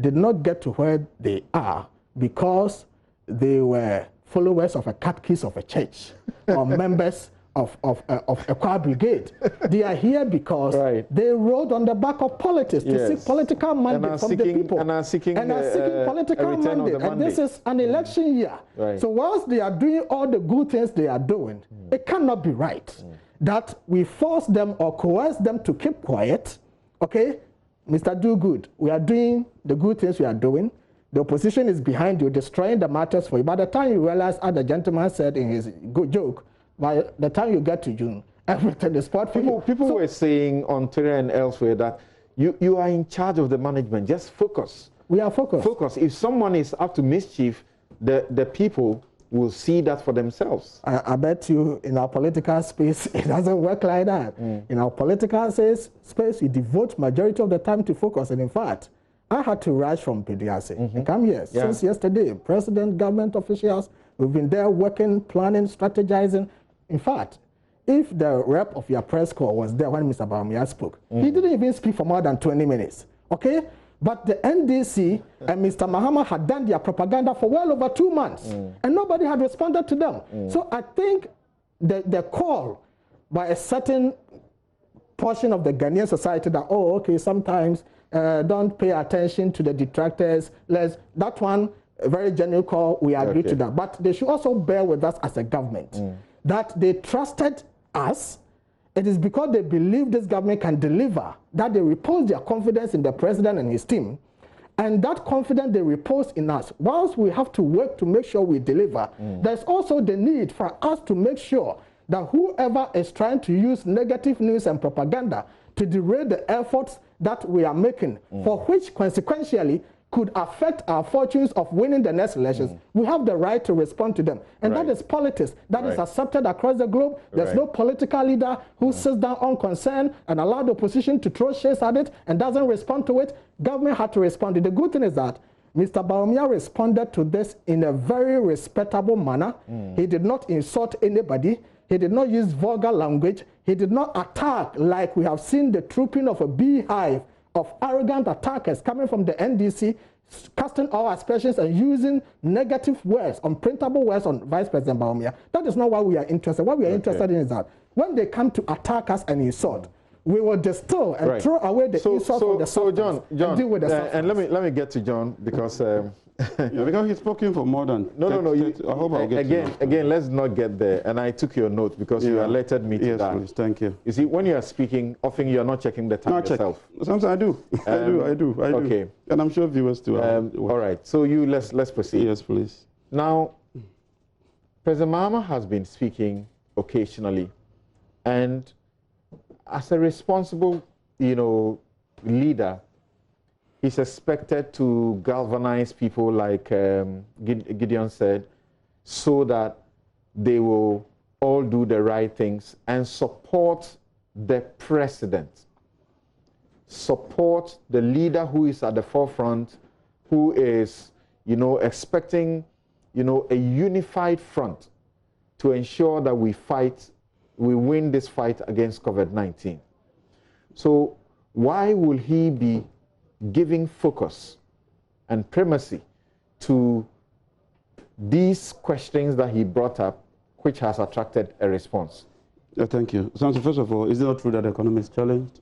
Speaker 5: did not get to where they are because they were followers of a catechist of a church or members of a choir brigade. They are here because they rode on the back of politics to seek political mandate from the people.
Speaker 3: And are seeking
Speaker 5: political mandate. And this is an election year. So whilst they are doing all the good things they are doing, it cannot be right that we force them or coerce them to keep quiet. Okay, Mr. Do Good, we are doing the good things we are doing. The opposition is behind you, destroying the matters for you. By the time you realize, as the gentleman said in his good joke, by the time you get to June, everything is spot for you.
Speaker 3: People were saying on Twitter and elsewhere that you are in charge of the management. Just focus.
Speaker 5: We are focused.
Speaker 3: Focus. If someone is up to mischief, the people will see that for themselves.
Speaker 5: I bet you in our political space, it doesn't work like that. In our political space, we devote majority of the time to focus. And in fact, I had to rush from PDRC and come here since yesterday. President, government officials, we've been there working, planning, strategizing. In fact, if the rep of your press corps was there when Mr. Bawumia spoke, he didn't even speak for more than 20 minutes, okay? But the NDC and Mr. Mahama had done their propaganda for well over 2 months, and nobody had responded to them. So I think the call by a certain portion of the Ghanaian society that, oh, okay, sometimes don't pay attention to the detractors, that one, a very genuine call, we agree to that. But they should also bear with us as a government, that they trusted us. It is because they believe this government can deliver that they repose their confidence in the president and his team. And that confidence they repose in us. Whilst we have to work to make sure we deliver, there's also the need for us to make sure that whoever is trying to use negative news and propaganda to derail the efforts that we are making, for which consequentially could affect our fortunes of winning the next elections, we have the right to respond to them. And that is politics. That is accepted across the globe. There's no political leader who sits down unconcerned and allows the opposition to throw shades at it and doesn't respond to it. Government had to respond. The good thing is that Mr. Bawumia responded to this in a very respectable manner. He did not insult anybody. He did not use vulgar language. He did not attack like we have seen the trooping of a beehive of arrogant attackers coming from the NDC, casting all aspersions and using negative words, unprintable words on Vice President Bawumia. That is not why we are interested. What we are interested in is that when they come to attack us and insult, we will distill and throw away the insult from the substance and deal with the substance.
Speaker 3: And let me get to John because
Speaker 4: because he's spoken for more than
Speaker 3: no.
Speaker 4: I hope I'll get
Speaker 3: again. Let's not get there. And I took your note because you alerted me to that.
Speaker 4: Please, thank you.
Speaker 3: You see, when you are speaking, often you are not checking the time yourself.
Speaker 4: Sometimes I do. I do.
Speaker 3: Okay.
Speaker 4: And I'm sure viewers too.
Speaker 3: All right. So let's proceed.
Speaker 4: Yes, please.
Speaker 3: Now, President Mahama has been speaking occasionally, and as a responsible, leader, he's expected to galvanize people like Gideon said, so that they will all do the right things and support the president. Support the leader who is at the forefront, who is, expecting, a unified front to ensure that we win this fight against COVID-19. So why will he be giving focus and primacy to these questions that he brought up, which has attracted a response?
Speaker 4: Thank you. So first of all, is it not true that the economy is challenged?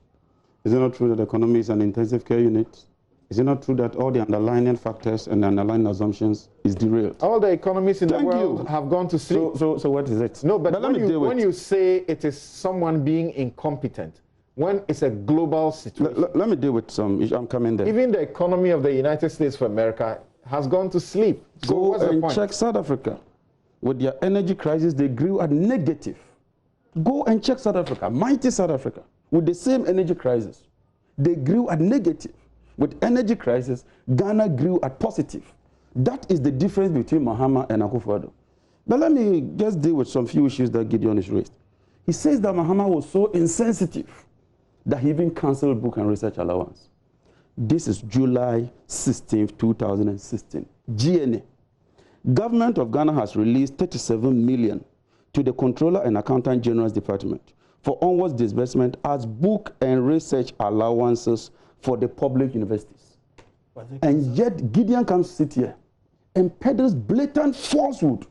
Speaker 4: Is it not true that the economy is an intensive care unit? Is it not true that all the underlying factors and underlying assumptions is derailed?
Speaker 3: All the economies in the world have gone to sleep.
Speaker 4: So what is it?
Speaker 3: No, but when you say it is someone being incompetent, when it's a global situation.
Speaker 4: Let me deal with some issues. I'm coming there.
Speaker 3: Even the economy of the United States of America has gone to sleep. So
Speaker 4: go
Speaker 3: what's the
Speaker 4: and
Speaker 3: point?
Speaker 4: Check South Africa. With their energy crisis, they grew at negative. Go and check South Africa, mighty South Africa, with the same energy crisis. They grew at negative. With energy crisis, Ghana grew at positive. That is the difference between Mahama and Akufo-Addo. But let me just deal with some few issues that Gideon has raised. He says that Mahama was so insensitive that he even canceled book and research allowance. This is July 16, 2016. GNA. Government of Ghana has released 37 million to the Controller and Accountant General's Department for onwards disbursement as book and research allowances for the public universities. And yet Gideon comes to sit here and peddles blatant falsehood.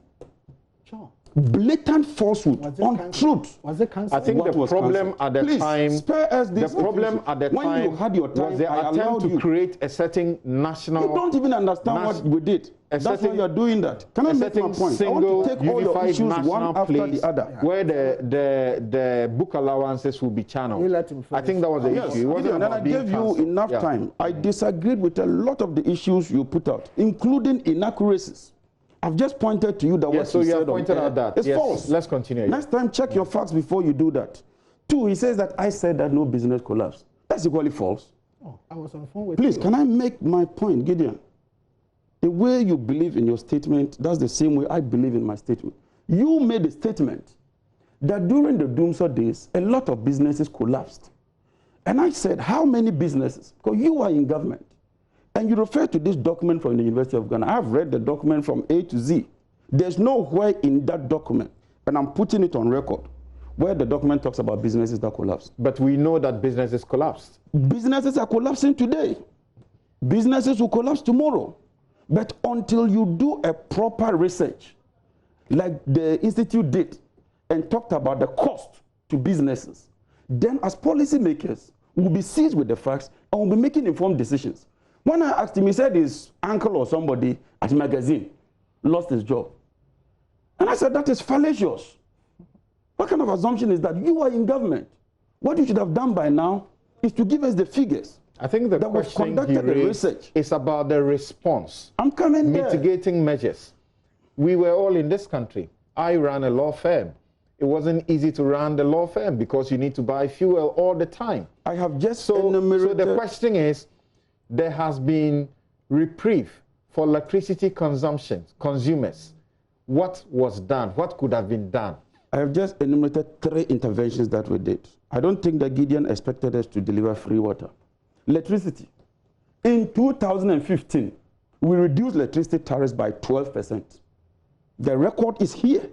Speaker 5: Sure.
Speaker 4: Blatant falsehood, untruth.
Speaker 5: Was it cancelled?
Speaker 3: I think the problem at the time,
Speaker 4: spare us this
Speaker 3: the problem at the
Speaker 4: when
Speaker 3: time
Speaker 4: you had your time,
Speaker 3: was the attempt to create a certain national.
Speaker 4: You don't even understand what we did. That's why you're doing that. Can I make my point? I want to take all your issues one after the other.
Speaker 3: Where the book allowances will be channeled. I think that was the issue.
Speaker 4: And I gave you enough time. I disagreed with a lot of the issues you put out, including inaccuracies. I've just pointed to you that what
Speaker 3: so
Speaker 4: you
Speaker 3: have
Speaker 4: said
Speaker 3: pointed out that.
Speaker 4: It's false.
Speaker 3: Let's continue.
Speaker 4: Next time, check your facts before you do that. 2, he says that I said that no business collapsed. That's equally false.
Speaker 5: Oh, I was on the phone with
Speaker 4: Please,
Speaker 5: you.
Speaker 4: can I make my point, Gideon? The way you believe in your statement, that's the same way I believe in my statement. You made a statement that during the dumsor days, a lot of businesses collapsed. And I said, how many businesses? Because you are in government. And you refer to this document from the University of Ghana. I've read the document from A to Z. There's nowhere in that document, and I'm putting it on record, where the document talks about businesses that collapsed.
Speaker 3: But we know that businesses collapsed.
Speaker 4: Businesses are collapsing today. Businesses will collapse tomorrow. But until you do a proper research, like the Institute did, and talked about the cost to businesses, then as policymakers, we'll be seized with the facts and we'll be making informed decisions. When I asked him, he said his uncle or somebody at a magazine lost his job. And I said, that is fallacious. What kind of assumption is that? You are in government. What you should have done by now is to give us the figures.
Speaker 3: I think the
Speaker 4: that we've conducted the research.
Speaker 3: It's about the response.
Speaker 4: I'm coming there.
Speaker 3: Mitigating measures. We were all in this country. I ran a law firm. It wasn't easy to run the law firm because you need to buy fuel all the time.
Speaker 4: I have just
Speaker 3: so the question is, there has been reprieve for electricity consumers. What was done? What could have been done?
Speaker 4: I have just enumerated 3 interventions that we did. I don't think that Gideon expected us to deliver free water. Electricity. In 2015, we reduced electricity tariffs by 12%. The record is here.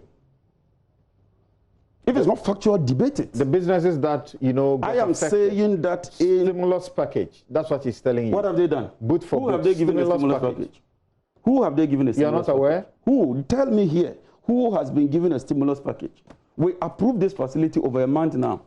Speaker 4: If it's not factual, debate it.
Speaker 3: The businesses that, you know,
Speaker 4: I am saying that in
Speaker 3: stimulus package. That's what he's telling you.
Speaker 4: What have they done?
Speaker 3: Boot for
Speaker 4: Who have they given a stimulus package? Who have they given a stimulus package?
Speaker 3: You're not aware?
Speaker 4: Who? Tell me here. Who has been given a stimulus package? We approved this facility over a month now.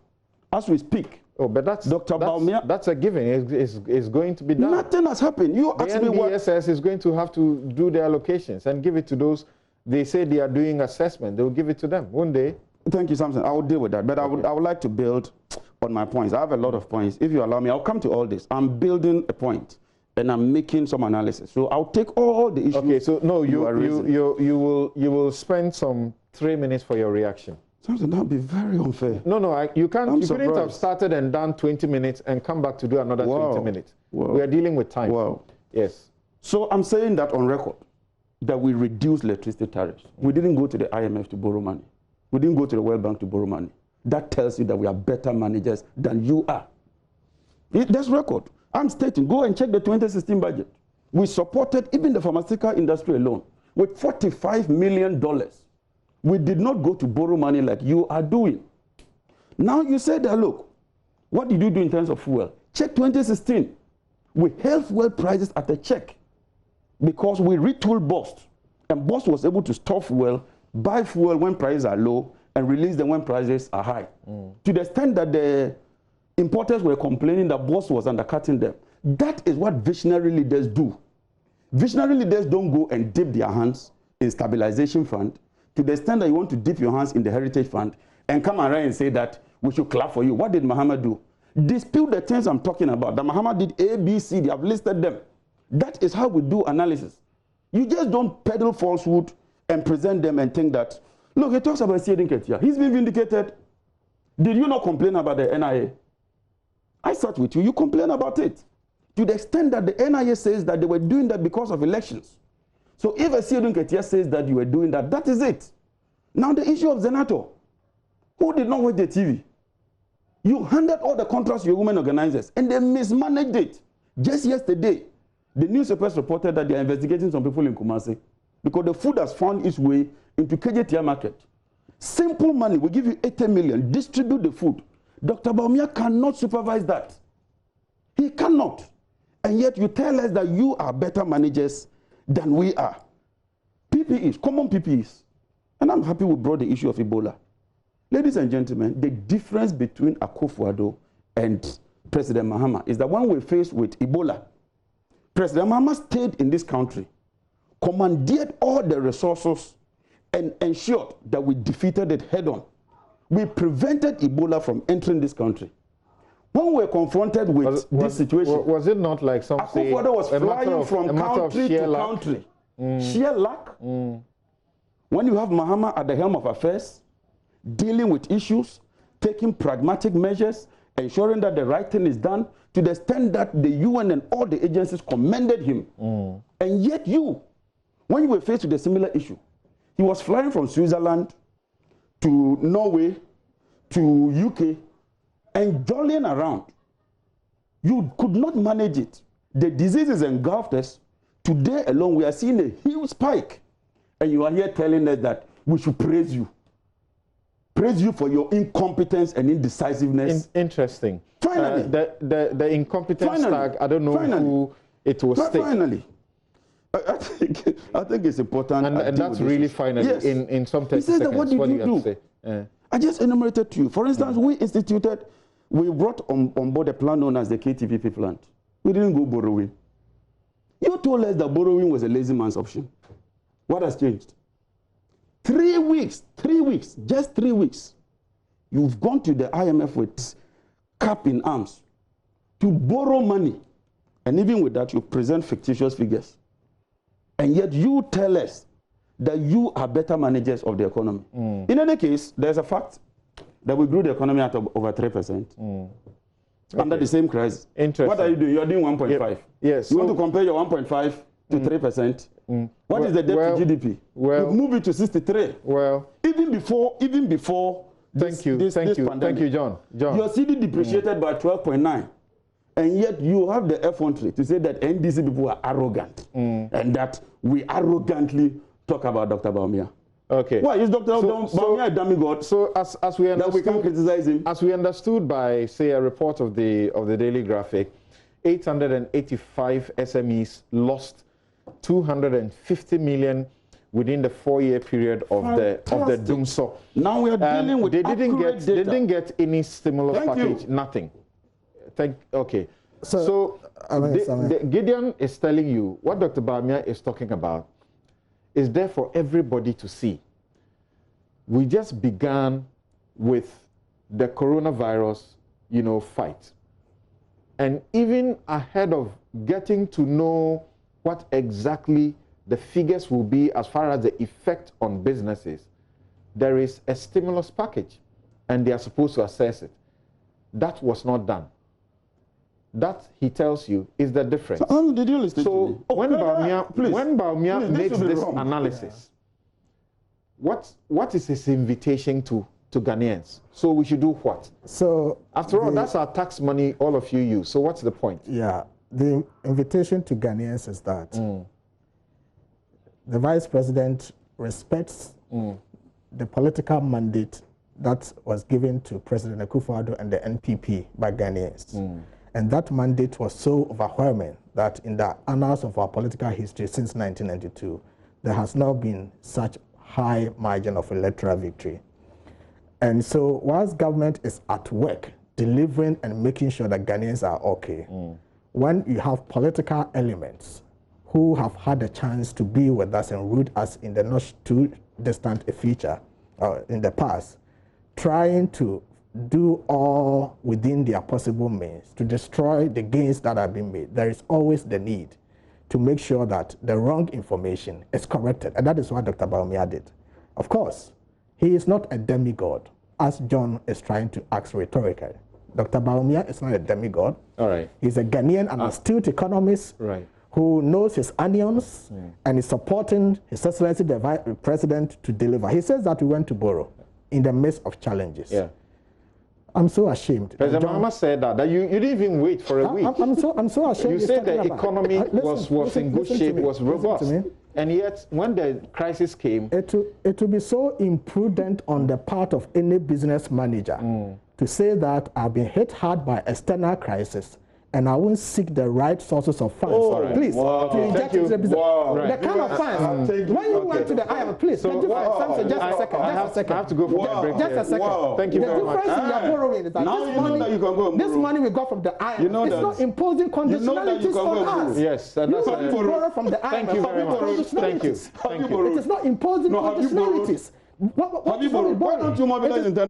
Speaker 4: As we speak.
Speaker 3: Oh, but that's
Speaker 4: Dr. Baumia.
Speaker 3: That's a given. It's going to be done.
Speaker 4: Nothing has happened. You
Speaker 3: the
Speaker 4: asked me what.
Speaker 3: NDSS is going to have to do their allocations and give it to those. They say they are doing assessment. They will give it to them, won't they?
Speaker 4: Thank you, Samson. I will deal with that. But okay. I would like to build on my points. I have a lot of points. If you allow me, I'll come to all this. I'm building a point, and I'm making some analysis. So I'll take all the issues.
Speaker 3: Okay. So no, you will spend some 3 minutes for your reaction.
Speaker 4: Samson, that would be very unfair.
Speaker 3: No, you can't.
Speaker 4: I'm
Speaker 3: you
Speaker 4: surprised.
Speaker 3: couldn't have started and done 20 minutes and come back to do another 20 minutes.
Speaker 4: Wow.
Speaker 3: We are dealing with time.
Speaker 4: Wow.
Speaker 3: Yes.
Speaker 4: So I'm saying that on record, that we reduced electricity tariffs. We didn't go to the IMF to borrow money. We didn't go to the World Bank to borrow money. That tells you that we are better managers than you are. That's record. I'm stating, go and check the 2016 budget. We supported even the pharmaceutical industry alone with $45 million. We did not go to borrow money like you are doing. Now you said that, look, what did you do in terms of fuel? Check 2016. We held fuel prices at a check because we retooled BOST. And BOST was able to store fuel, buy fuel when prices are low, and release them when prices are high. To the extent that the importers were complaining that BOST was undercutting them. That is what visionary leaders do. Visionary leaders don't go and dip their hands in stabilization fund to the extent that you want to dip your hands in the heritage fund and come around and say that we should clap for you. What did Muhammad do? Dispute the things I'm talking about. That Muhammad did A, B, C. They have listed them. That is how we do analysis. You just don't peddle falsehood and present them and think that, look, he talks about Siedin Ketia. He's been vindicated. Did you not complain about the NIA? I sat with you. You complain about it. To the extent that the NIA says that they were doing that because of elections. So if a Siedin Ketia says that you were doing that, that is it. Now the issue of Zenator. Who did not watch the TV? You handed all the contracts to your women organizers, and they mismanaged it. Just yesterday, the newspapers reported that they are investigating some people in Kumasi because the food has found its way into KJTI market. Simple money, we give you 80 million, distribute the food. Dr. Bawumia cannot supervise that. He cannot. And yet you tell us that you are better managers than we are. PPEs, common PPEs. And I'm happy we brought the issue of Ebola. Ladies and gentlemen, the difference between Akufo-Addo and President Mahama is that when we're faced with Ebola, President Mahama stayed in this country, commandeered all the resources, and ensured that we defeated it head on. We prevented Ebola from entering this country. When we were confronted with this situation,
Speaker 3: was it not like some say
Speaker 4: Akufo-Addo was flying from country to country? Sheer luck. When you have Mahama at the helm of affairs, dealing with issues, taking pragmatic measures, ensuring that the right thing is done, to the extent that the UN and all the agencies commended him. And yet you, when you were faced with a similar issue, he was flying from Switzerland to Norway to UK and jollying around. You could not manage it. The diseases engulfed us. Today alone, we are seeing a huge spike. And you are here telling us that we should praise you. Praise you for your incompetence and indecisiveness.
Speaker 3: Interesting.
Speaker 4: Finally.
Speaker 3: The incompetence tag, I don't know who it will stick.
Speaker 4: Finally. I think it's important.
Speaker 3: And that's really finally, yes. in some 30 seconds,
Speaker 4: what did you do? Yeah. I just enumerated to you. For instance, we brought on board a plan known as the KTPP plant. We didn't go borrowing. You told us that borrowing was a lazy man's option. What has changed? 3 weeks, just 3 weeks. You've gone to the IMF with cap in arms to borrow money. And even with that, you present fictitious figures. And yet you tell us that you are better managers of the economy. In any case, there's a fact that we grew the economy at over 3%. Under the same crisis.
Speaker 3: Interesting.
Speaker 4: What are you doing? You're doing 1.5.
Speaker 3: Yes.
Speaker 4: You want to compare your 1.5 to 3%? What is the debt to GDP?
Speaker 3: Well,
Speaker 4: you move it to 63.
Speaker 3: Well,
Speaker 4: even before this pandemic,
Speaker 3: thank you, John.
Speaker 4: Your CD depreciated by 12.9. And yet you have the effrontery to say that NDC people are arrogant and that we arrogantly talk about Dr. Bawumia.
Speaker 3: Okay.
Speaker 4: Why is Dr. Bawumia a demigod?
Speaker 3: So as we understood,
Speaker 4: that we can criticize him.
Speaker 3: As we understood by, say, a report of the Daily Graphic, 885 SMEs lost 250 million within the 4-year period of the dumsor.
Speaker 4: Now we are dealing with
Speaker 3: they didn't get any stimulus package. Nothing. Okay. So Gideon is telling you what Dr. Bawumia is talking about is there for everybody to see. We just began with the coronavirus, fight. And even ahead of getting to know what exactly the figures will be as far as the effect on businesses, there is a stimulus package, and they are supposed to assess it. That was not done. That, he tells you, is the difference. So when Bawumia makes this analysis, what is his invitation to Ghanaians? So we should do what? So after all, that's our tax money all of you use. So what's the point?
Speaker 5: Yeah, the invitation to Ghanaians is that the Vice President respects the political mandate that was given to President Akufo-Addo and the NPP by Ghanaians. And that mandate was so overwhelming that in the annals of our political history since 1992, there has not been such high margin of electoral victory. And so whilst government is at work delivering and making sure that Ghanaians are okay, when you have political elements who have had a chance to be with us and root us in the not too distant future, in the past, trying to do all within their possible means to destroy the gains that have been made, there is always the need to make sure that the wrong information is corrected. And that is what Dr. Bawumia did. Of course, he is not a demigod, as John is trying to ask rhetorically. Dr. Bawumia is not a demigod.
Speaker 3: All right.
Speaker 5: He's a Ghanaian and astute economist who knows his onions and is supporting His Excellency the Vice President to deliver. He says that we went to borrow in the midst of challenges.
Speaker 3: Yeah.
Speaker 5: I'm so ashamed.
Speaker 3: President Mahama said that you didn't even wait for a week.
Speaker 5: I'm so ashamed.
Speaker 3: You said the economy was in good shape, was robust. And yet, when the crisis came...
Speaker 5: It will be so imprudent on the part of any business manager to say that I've been hit hard by external crisis and I won't seek the right sources of funds. Please, to inject into the business. The kind of funds, when you went to the IMF, please, the difference, just a second,
Speaker 3: I have to go for a break.
Speaker 5: Just a second.
Speaker 3: Thank you very much.
Speaker 5: The difference in your borrowing is that this money we got from the IMF, it's not imposing conditionalities on us.
Speaker 3: Yes,
Speaker 5: you borrow from the IMF.
Speaker 3: Thank you very much. Thank you. Thank you.
Speaker 5: It is not imposing conditionalities.
Speaker 6: Why don't you mobilize international?